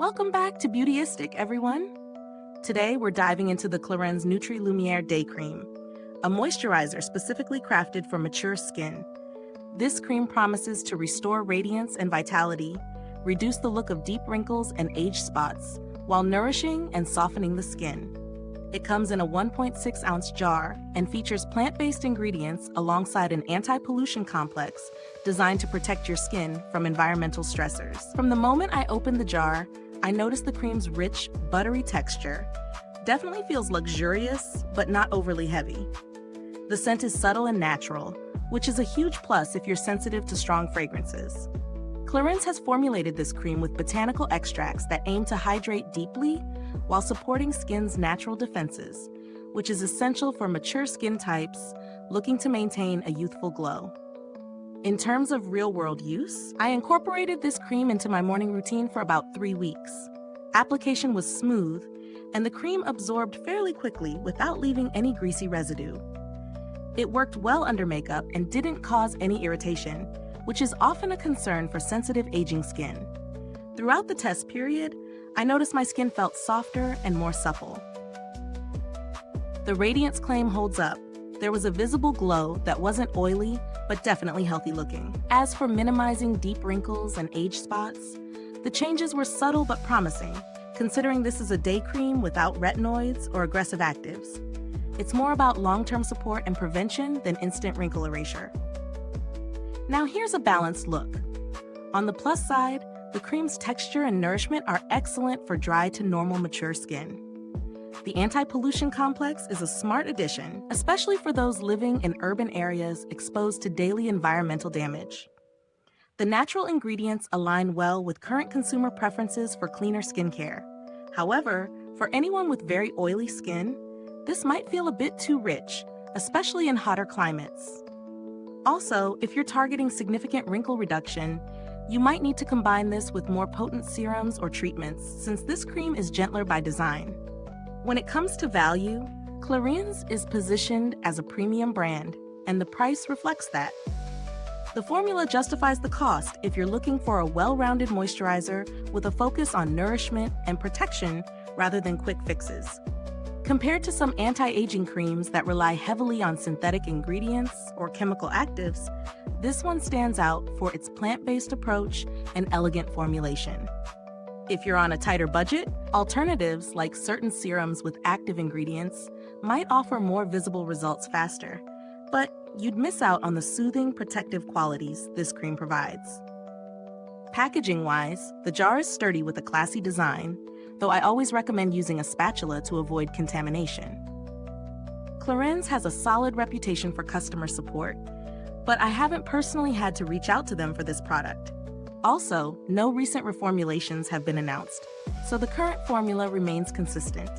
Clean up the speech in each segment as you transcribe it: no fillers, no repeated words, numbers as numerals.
Welcome back to Beautyistic, everyone. Today, we're diving into the Clarins Nutri-Lumière Day Cream, a moisturizer specifically crafted for mature skin. This cream promises to restore radiance and vitality, reduce the look of deep wrinkles and age spots, while nourishing and softening the skin. It comes in a 1.6-ounce jar and features plant-based ingredients alongside an anti-pollution complex designed to protect your skin from environmental stressors. From the moment I opened the jar, I noticed the cream's rich, buttery texture. Definitely feels luxurious, but not overly heavy. The scent is subtle and natural, which is a huge plus if you're sensitive to strong fragrances. Clarins has formulated this cream with botanical extracts that aim to hydrate deeply while supporting skin's natural defenses, which is essential for mature skin types looking to maintain a youthful glow. In terms of real-world use, I incorporated this cream into my morning routine for about 3 weeks. Application was smooth, and the cream absorbed fairly quickly without leaving any greasy residue. It worked well under makeup and didn't cause any irritation, which is often a concern for sensitive aging skin. Throughout the test period, I noticed my skin felt softer and more supple. The Radiance claim holds up. There was a visible glow that wasn't oily, but definitely healthy looking. As for minimizing deep wrinkles and age spots, the changes were subtle but promising, considering this is a day cream without retinoids or aggressive actives. It's more about long-term support and prevention than instant wrinkle erasure. Now here's a balanced look. On the plus side, the cream's texture and nourishment are excellent for dry to normal mature skin. The anti-pollution complex is a smart addition, especially for those living in urban areas exposed to daily environmental damage. The natural ingredients align well with current consumer preferences for cleaner skincare. However, for anyone with very oily skin, this might feel a bit too rich, especially in hotter climates. Also, if you're targeting significant wrinkle reduction, you might need to combine this with more potent serums or treatments, since this cream is gentler by design. When it comes to value, Clarins is positioned as a premium brand, and the price reflects that. The formula justifies the cost if you're looking for a well-rounded moisturizer with a focus on nourishment and protection rather than quick fixes. Compared to some anti-aging creams that rely heavily on synthetic ingredients or chemical actives, this one stands out for its plant-based approach and elegant formulation. If you're on a tighter budget, alternatives like certain serums with active ingredients might offer more visible results faster, but you'd miss out on the soothing, protective qualities this cream provides. Packaging-wise, the jar is sturdy with a classy design, though I always recommend using a spatula to avoid contamination. Clarins has a solid reputation for customer support, but I haven't personally had to reach out to them for this product. Also, no recent reformulations have been announced, so the current formula remains consistent.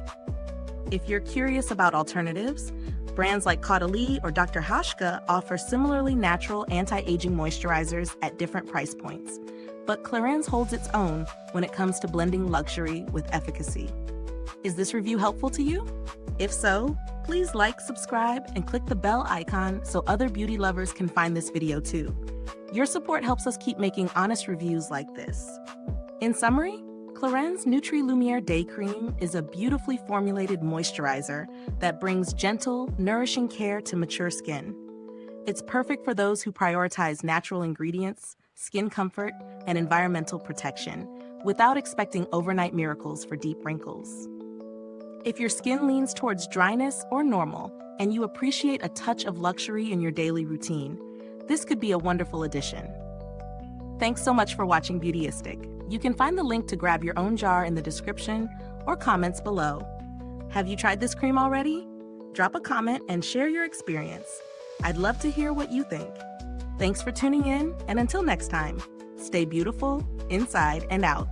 If you're curious about alternatives, brands like Caudalie or Dr. Hashka offer similarly natural anti-aging moisturizers at different price points, but Clarins holds its own when it comes to blending luxury with efficacy. Is this review helpful to you? If so, please like, subscribe, and click the bell icon so other beauty lovers can find this video too. Your support helps us keep making honest reviews like this. In summary, Clarins Nutri-Lumière Day Cream is a beautifully formulated moisturizer that brings gentle, nourishing care to mature skin. It's perfect for those who prioritize natural ingredients, skin comfort, and environmental protection, without expecting overnight miracles for deep wrinkles. If your skin leans towards dryness or normal, and you appreciate a touch of luxury in your daily routine, this could be a wonderful addition. Thanks so much for watching Beautyistic. You can find the link to grab your own jar in the description or comments below. Have you tried this cream already? Drop a comment and share your experience. I'd love to hear what you think. Thanks for tuning in, and until next time, stay beautiful inside and out.